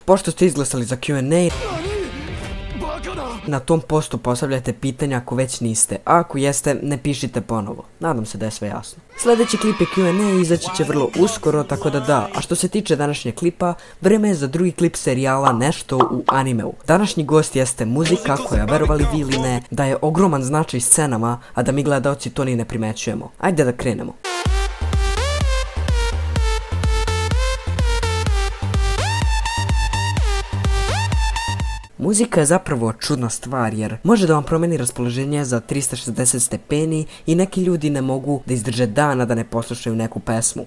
Pošto ste izglasali za Q&A, na tom postu postavljajte pitanja ako već niste, a ako jeste, ne pišite ponovo. Nadam se da je sve jasno. Sljedeći klip je Q&A i izaći će vrlo uskoro, tako da. A što se tiče današnjeg klipa, vrijeme je za drugi klip serijala Nešto u animeu. Današnji gost jeste muzika koja, verovali vi ili ne, daje ogroman značaj scenama, a da mi gledaoci to ni ne primećujemo. Ajde da krenemo. Muzika je zapravo čudna stvar jer može da vam promeni raspoloženje za 360 stepeni i neki ljudi ne mogu da izdrže dana da ne poslušaju neku pesmu.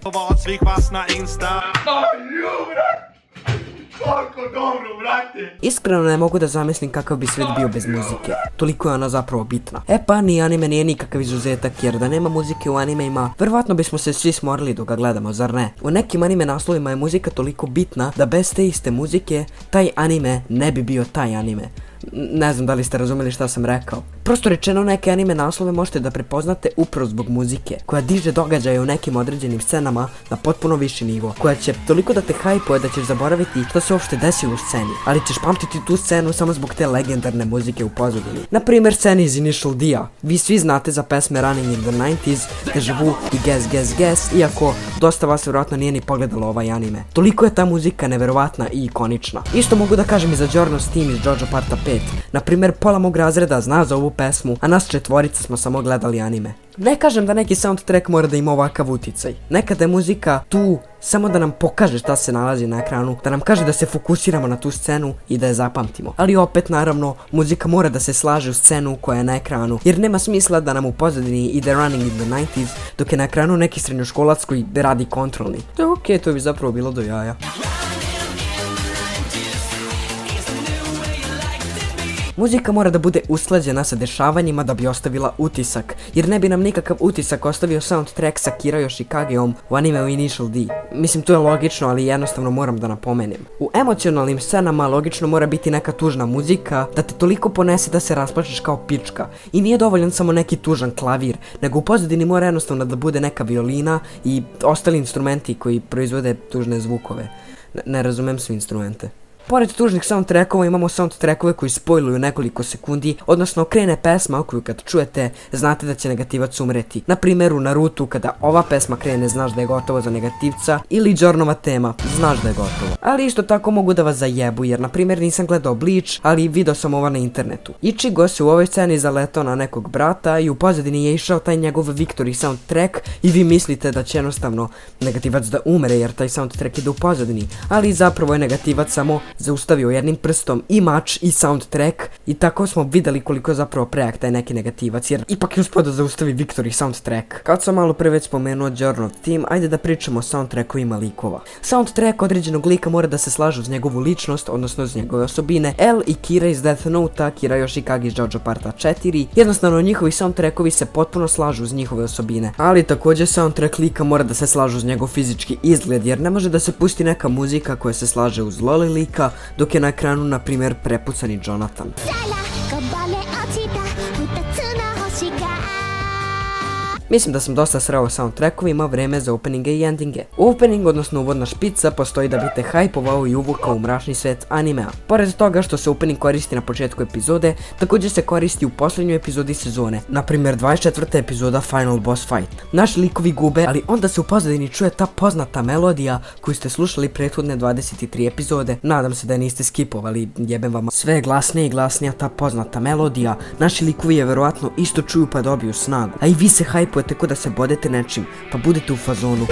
Iskreno ne mogu da zamislim kakav bi svijet bio bez muzike, toliko je ona zapravo bitna. E pa ni anime nije nikakav izuzetak jer da nema muzike u animeima, verovatno bismo se svi smorili dok ga gledamo, zar ne? U nekim anime naslovima je muzika toliko bitna da bez te iste muzike taj anime ne bi bio taj anime. Ne znam da li ste razumjeli šta sam rekao. Prosto rečeno, neke anime naslove možete da prepoznate upravo zbog muzike, koja diže događaje u nekim određenim scenama na potpuno viši nivo, koja će toliko da te hajpuje da ćeš zaboraviti što se uopšte desilo u sceni, ali ćeš pamtiti tu scenu samo zbog te legendarne muzike u pozadini. Na primjer, sceni iz Initial D-a. Vi svi znate za pesme Running in the 90s, Deja Vu i Guess Guess Guess, iako dosta vas vjerojatno nije ni pogledalo ovaj anime. Toliko je ta muzika neverovatna i ikonična. Isto mogu da kažem i za Giorno's Theme iz JoJo Parta 5. Na primjer, pola mog razreda zna za ovu pesmu, a nas četvorica smo samo gledali anime. Ne kažem da neki soundtrack mora da ima ovakav uticaj. Nekada je muzika tu samo da nam pokaže šta se nalazi na ekranu, da nam kaže da se fokusiramo na tu scenu i da je zapamtimo. Ali opet, naravno, muzika mora da se slaže u scenu koja je na ekranu, jer nema smisla da nam u pozadini ide Running in the 90s, dok je na ekranu neki srednjoškolac koji radi kontrolni. Okej, to bi zapravo bilo do jaja. Muzika mora da bude usklađena sa dešavanjima da bi ostavila utisak, jer ne bi nam nikakav utisak ostavio soundtrack sa Kira Yoshikageom u animeu Initial D. Mislim, to je logično, ali jednostavno moram da napomenem. U emocionalnim scenama logično mora biti neka tužna muzika da te toliko ponese da se rasplačeš kao pička. I nije dovoljan samo neki tužan klavir, nego u pozadini mora jednostavno da bude neka violina i ostali instrumenti koji proizvode tužne zvukove. Ne razumem sve instrumente. Pored tužnih soundtrackova imamo soundtrackove koji spojluju nekoliko sekundi, odnosno krene pesma koju kad čujete znate da će negativac umreti. Na primjer u Narutu kada ova pesma krene znaš da je gotovo za negativca, ili Giornova tema, znaš da je gotovo. Ali isto tako mogu da vas zajebu jer na primjer nisam gledao Bleach, ali video sam ovo na internetu. Ichigo se u ovoj sceni zaletao na nekog brata i u pozadini je išao taj njegov Victory soundtrack i vi mislite da će jednostavno negativac da umre jer taj soundtrack ide u pozadini, ali zapravo je negativac samo zaustavio jednim prstom i mač i soundtrack i tako smo vidjeli koliko je zapravo prejak taj neki negativac jer ipak je uspio da zaustavi Victory soundtrack. Kad sam malo pre već spomenuo Giorno's Theme, ajde da pričamo o soundtrackovima likova. Soundtrack određenog lika mora da se slažu uz njegovu ličnost, odnosno uz njegove osobine. L i Kira iz Death Note-a, Kira Yoshikage iz JoJo Parta 4, jednostavno njihovi soundtrackovi se potpuno slažu uz njihove osobine. Ali također soundtrack lika mora da se slažu uz njegov fizički izgled jer ne može da se pusti neka muzika koja se slaže uz loli lika, dok je na ekranu, na primjer, prepucani Jonathan. Mislim da sam dosta sreo soundtrackovima, vreme za openinge i endinge. Opening, odnosno uvodna špica, postoji da bi te hajpovao i uvukao u mračni svet animea. Pored toga što se opening koristi na početku epizode, također se koristi u posljednjoj epizodi sezone, na primjer 24. epizoda Final Boss Fight. Naši likovi gube, ali onda se u pozadini čuje ta poznata melodija koju ste slušali prethodne 23 epizode. Nadam se da je niste skipovali, jebem vama. Sve je glasnija i glasnija ta poznata melodija, naši likovi je verovatno isto čuju pa dobiju snagu, a i vi se hajpujete ko da se bodete nečim, pa budete u fazonu.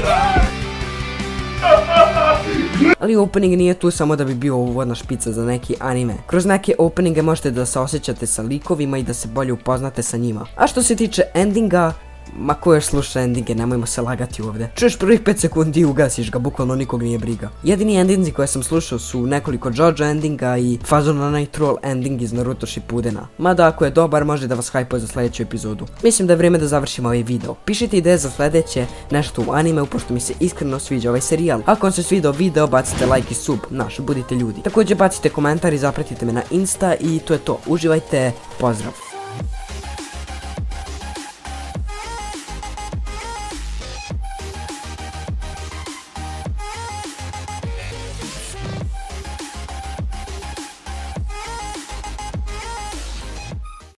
Ali opening nije tu samo da bi bio uvodna špica za neki anime. Kroz neke openinge možete da se osjećate sa likovima i da se bolje upoznate sa njima. A što se tiče endinga, ma ko još sluša endinge, nemojmo se lagati ovdje. Čuješ prvih 5 sekundi i ugasiš ga, bukvalno nikog nije briga. Jedini endinzi koje sam slušao su nekoliko JoJo endinga i fazon onaj troll ending iz Naruto Shippudena. Mada ako je dobar može da vas hajpuje za sljedeću epizodu. Mislim da je vrijeme da završimo ovaj video. Pišite ideje za sljedeće, nešto u animeu, pošto mi se iskreno sviđa ovaj serijal. Ako vam se svidao video, bacite like i sub, budite ljudi. Također bacite komentar i zapratite me na Insta i to je to. Uživajte, pozdrav!